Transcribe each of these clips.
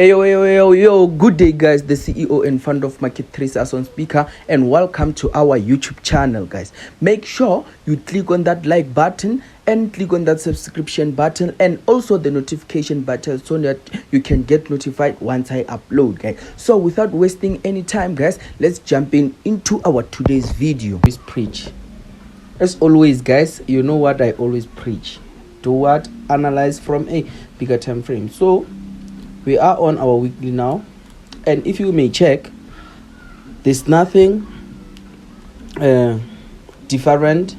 Yo, good day guys, the CEO and founder of Market 3 on speaker, and welcome to our YouTube channel guys. Make sure you click on that like button and click on that subscription button and also the notification button so that you can get notified once I upload guys. So without wasting any time guys, let's jump into our today's video. Please preach. As always guys, you know what I always preach. Do what? Analyze from a bigger time frame. So we are on our weekly now, and if you may check, there's nothing different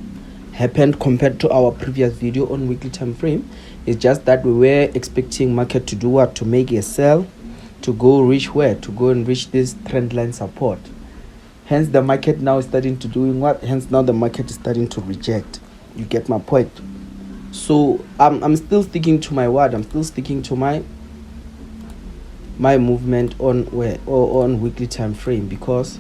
happened compared to our previous video on weekly time frame. It's just that we were expecting market to do what? To make a sell, to go reach where? To go and reach this trend line support. Hence the market now is starting to doing what? Hence now the market is starting to reject. You get my point? So I'm still sticking to my word. I'm still sticking to my movement on where or on weekly time frame, because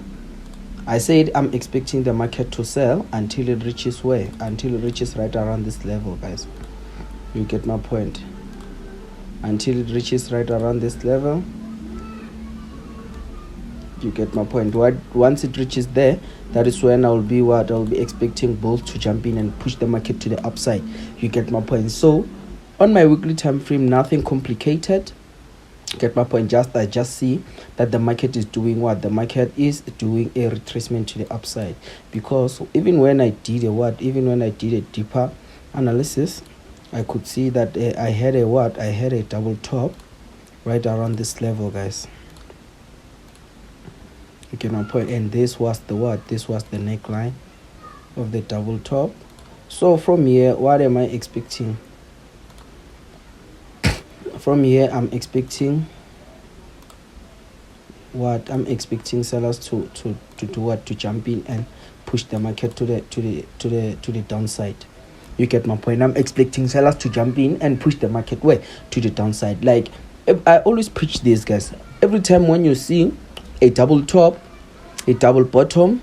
I said I'm expecting the market to sell until it reaches where? Until it reaches right around this level guys. You get my point? Until it reaches right around this level. You get my point? Once it reaches there, that is when I'll be what? I'll be expecting bulls to jump in and push the market to the upside. You get my point? So on my weekly time frame, nothing complicated. Get my point? I just see that the market is doing what? The market is doing a retracement to the upside, because even when I did a deeper analysis, I could see that I had a double top right around this level guys. You get my point? And this was the what? This was the neckline of the double top. So from here, what am I expecting? From here, I'm expecting what? I'm expecting sellers to do what? To jump in and push the market to the downside. You get my point? I'm expecting sellers to jump in and push the market where? To the downside. Like I always preach this guys. Every time when you see a double top, a double bottom,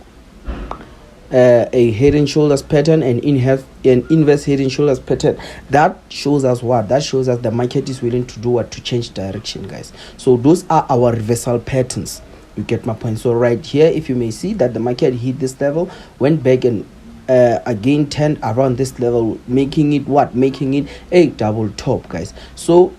a head and shoulders pattern, and an inverse head and shoulders pattern, that shows us what? That shows us the market is willing to do what? To change direction guys. So those are our reversal patterns. You get my point? So right here, if you may see that the market hit this level, went back and again turned around this level, making it what? Making it a double top guys. So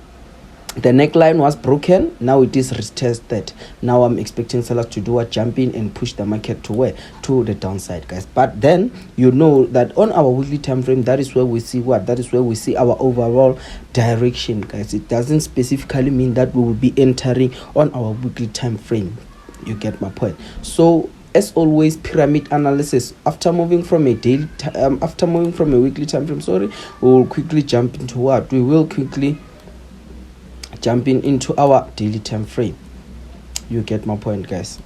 the neckline was broken. Now it is retested. Now I'm expecting sellers to do a jump in and push the market to where? To the downside guys. But then you know that on our weekly time frame, that is where we see what? That is where we see our overall direction guys. It doesn't specifically mean that we will be entering on our weekly time frame. You get my point? So as always, pyramid analysis. After moving from a weekly time frame, we will quickly jump into what? We will quickly jumping into our daily time frame. You get my point guys?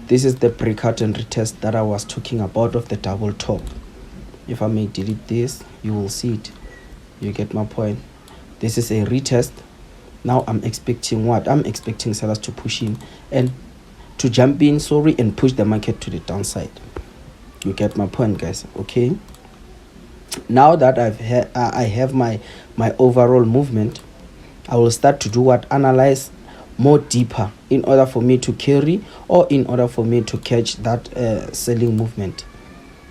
This is the breakout and retest that I was talking about of the double top. If I may delete this, you will see it. You get my point? This is a retest. Now I'm expecting what? I'm expecting sellers to push in and to jump in and push the market to the downside. You get my point guys? Okay, now that I have my overall movement, I will start to do what? Analyze more deeper in order for me to carry or in order for me to catch that selling movement.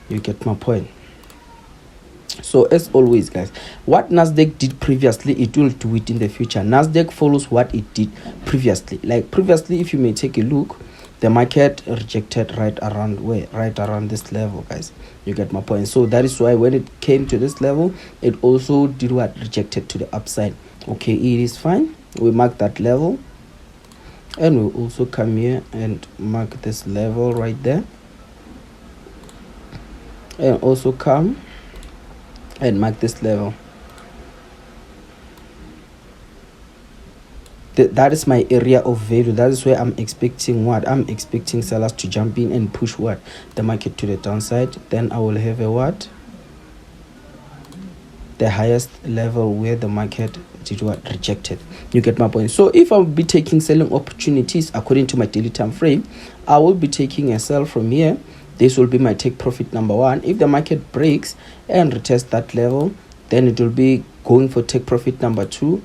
You get my point? So as always guys, what NASDAQ did previously, it will do it in the future. NASDAQ follows what it did previously. Like previously, if you may take a look, the market rejected right around where? Right around this level guys. You get my point? So that is why when it came to this level, it also did what? Rejected to the upside. Okay, it is fine. We mark that level, and we'll also come here and mark this level right there, and also come and mark this level. That is my area of value. That is where I'm expecting what? I'm expecting sellers to jump in and push what? The market to the downside. Then I will have a what? The highest level where the market did what? Rejected. You get my point? So if I'll be taking selling opportunities according to my daily time frame, I will be taking a sell from here. This will be my take profit number 1. If the market breaks and retests that level, then it will be going for take profit number 2.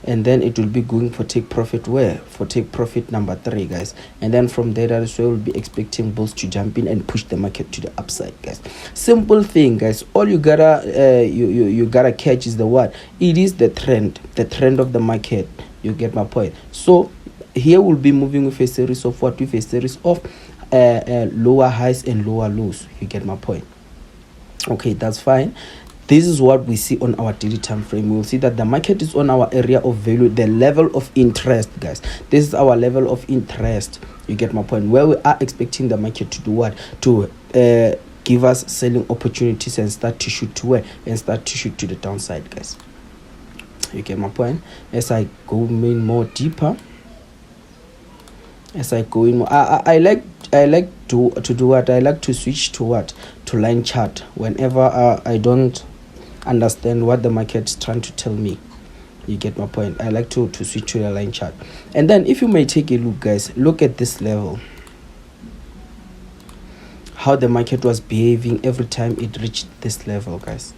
and then it will be going for take profit where? For take profit number 3, guys. And then from there, that is where we'll be expecting bulls to jump in and push the market to the upside, guys. Simple thing, guys. All you gotta you gotta catch is the what? It is the trend of the market. You get my point? So here we'll be moving with a series of what? With a series of lower highs and lower lows. You get my point? Okay, that's fine. This is what we see on our daily time frame. We'll see that the market is on our area of value, the level of interest, guys. This is our level of interest. You get my point? Where we are expecting the market to do what? To give us selling opportunities and start to shoot to where? And start to shoot to the downside, guys. You get my point? As I go in more deeper, as I go in more, I like to do what? I like to switch to what? To line chart whenever I don't understand what the market's trying to tell me. You get my point? I like to switch to the line chart. And then if you may take a look, guys, look at this level, how the market was behaving every time it reached this level, guys.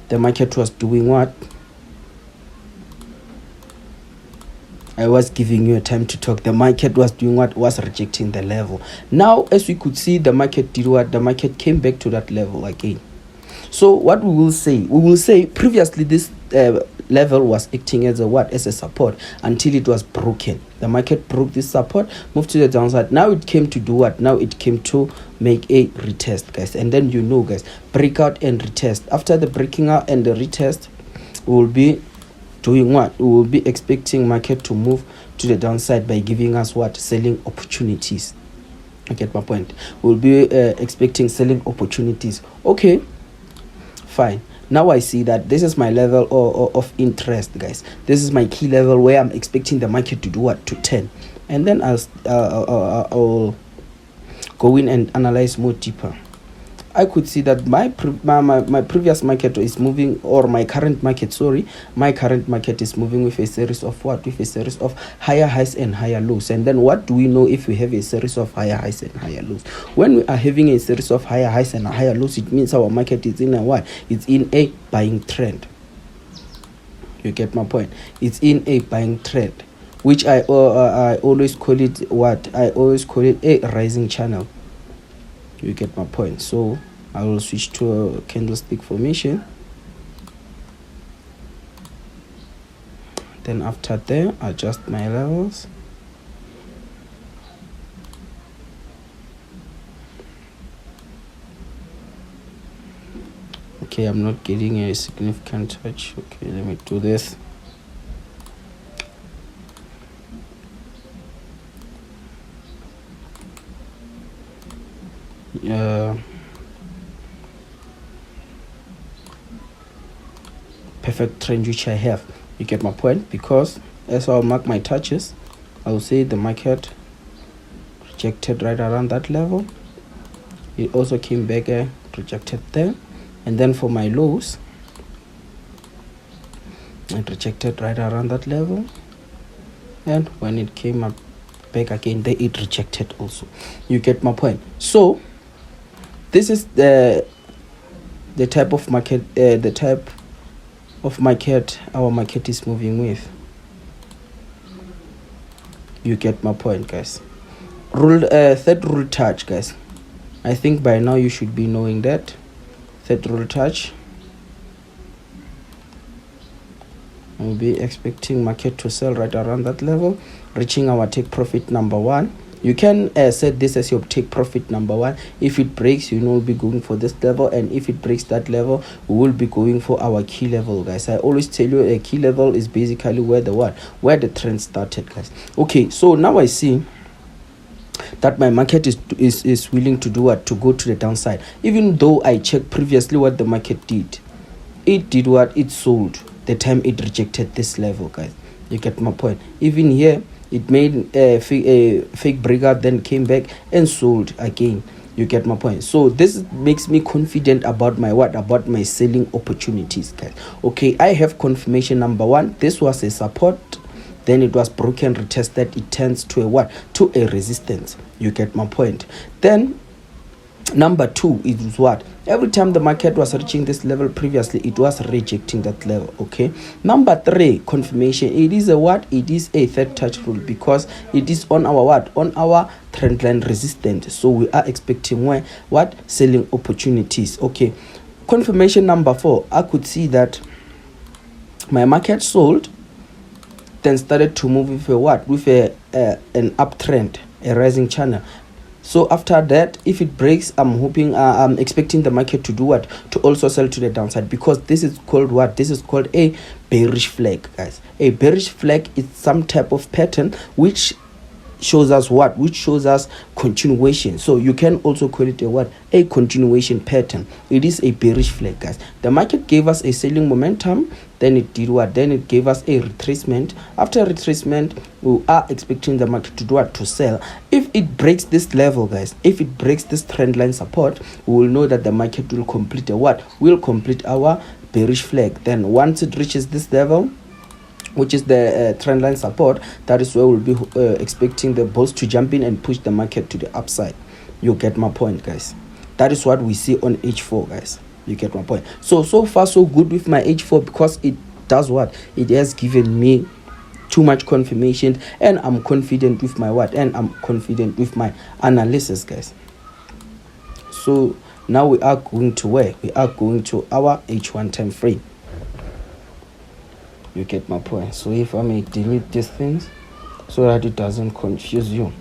The market was doing what? I was giving you a time to talk. The market was doing what? Was rejecting the level. Now, as we could see, the market did what? The market came back to that level again. So what we will say previously this level was acting as a what? As a support until it was broken. The market broke this support, moved to the downside. Now it came to do what? Now it came to make a retest, guys. And then guys, breakout and retest. After the breaking out and the retest, we will be doing what? We will be expecting market to move to the downside by giving us what? Selling opportunities. You get my point? We'll be expecting selling opportunities. Okay, fine. Now I see that this is my level of interest, guys. This is my key level where I'm expecting the market to do what? To 10. And then I'll go in and analyze more deeper. I could see that my previous market is moving, or my current market is moving with a series of what? With a series of higher highs and higher lows. And then what do we know if we have a series of higher highs and higher lows? When we are having a series of higher highs and higher lows, it means our market is in a what? It's in a buying trend. You get my point? It's in a buying trend, which I always call it what? I always call it a rising channel. You get my point? So I will switch to a candlestick formation. Then after there, adjust my levels. Okay, I'm not getting a significant touch. Okay, let me do this. Perfect trend which I have. You get my point? Because as I'll mark my touches, I'll say the market rejected right around that level. It also came back rejected there. And then for my lows, it rejected right around that level. And when it came up back again, there it rejected also. You get my point? So this is the type of market our market is moving with. You get my point, guys. Third rule touch, guys. I think by now you should be knowing that. Third rule touch. We'll be expecting market to sell right around that level, reaching our take profit number 1. You can set this as your take profit number 1. If it breaks, we'll be going for this level, and if it breaks that level, we will be going for our key level, guys. I always tell you a key level is basically where the trend started, guys. Okay, so now I see that my market is willing to do what? To go to the downside. Even though I checked previously what the market did, it did what? It sold the time it rejected this level, guys. You get my point? Even here, it made a fake breakout, then came back and sold again. You get my point? So this makes me confident about my what? About my selling opportunities, guys. Okay, I have confirmation number 1. This was a support, then it was broken, retested, it turns to a what? To a resistance. You get my point? Then Number 2 is what? Every time the market was reaching this level previously, it was rejecting that level. Okay. Number 3, confirmation. It is a what? It is a third touch rule, because it is on our what? On our trend line resistance. So we are expecting what? Selling opportunities. Okay. Confirmation number 4. I could see that my market sold, then started to move with a what? With an uptrend, a rising channel. So after that, if it breaks, I'm expecting the market to do what? To also sell to the downside, because this is called what? This is called a bearish flag, guys. A bearish flag is some type of pattern which shows us what? Which shows us continuation. So you can also call it a what? A continuation pattern. It is a bearish flag, guys. The market gave us a selling momentum, then it did what? Then it gave us a retracement. After retracement, we are expecting the market to do what? To sell. If it breaks this level, guys, if it breaks this trend line support, we will know that the market will complete a what? Will complete our bearish flag. Then once it reaches this level, which is the trend line support, that is where we'll be expecting the bulls to jump in and push the market to the upside. You get my point, guys. That is what we see on H4, guys. You get my point. So far so good with my H4, because it does what? It has given me too much confirmation, and I'm confident with my what? And I'm confident with my analysis, guys. So now we are going to where? We are going to our H1 time frame. You get my point. So if I may delete these things so that it doesn't confuse you.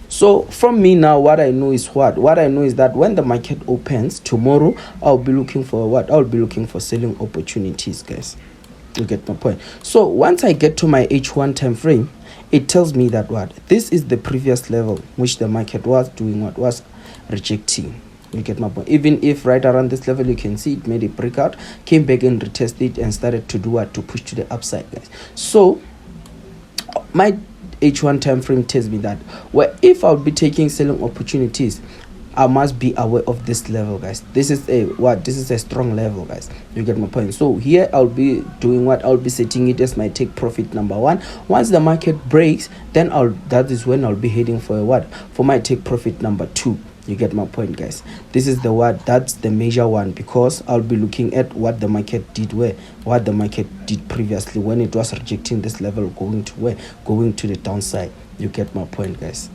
So from me now, what I know is what? What I know is that when the market opens tomorrow, I'll be looking for what? I'll be looking for selling opportunities, guys. You get my point. So once I get to my H1 time frame, it tells me that what? This is the previous level which the market was doing what? Was rejecting. You get my point. Even if right around this level, you can see it made a breakout, came back and retested and started to do what? To push to the upside, guys. So my H1 time frame tells me that if I'll be taking selling opportunities, I must be aware of this level, guys. This is a what? This is a strong level, guys. You get my point. So here I'll be doing what? I'll be setting it as my take profit number 1. Once the market breaks, then that is when I'll be heading for a what? For my take profit number 2. You get my point, guys. This is the what? That's the major one, because I'll be looking at what the market did what the market did previously when it was rejecting this level, going to where? Going to the downside. You get my point, guys.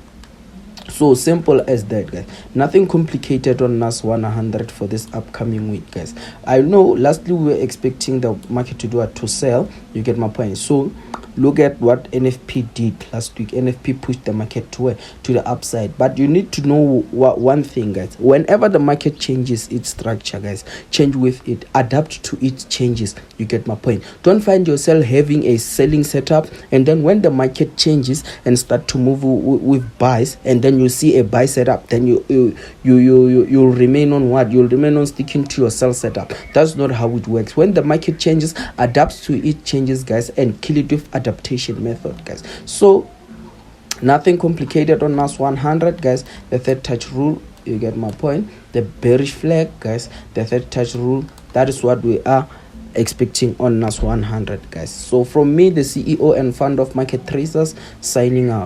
So simple as that, guys. Nothing complicated on NAS100 for this upcoming week, guys. I know lastly we were expecting the market to do what? To sell. You get my point. So look at what NFP did last week. NFP pushed the market to the upside. But you need to know one thing, guys. Whenever the market changes its structure, guys, change with it, adapt to its changes. You get my point. Don't find yourself having a selling setup, and then when the market changes and start to move with buys, and then you see a buy setup, then you'll remain on what? You'll remain on sticking to your sell setup. That's not how it works. When the market changes, adapt to its changes, guys, and kill it with adaptation method, guys. So nothing complicated on NAS100, guys. The third touch rule, you get my point. The bearish flag, guys, the third touch rule, that is what we are expecting on NAS100, guys. So from me, the CEO and founder of Market Tracers, signing out.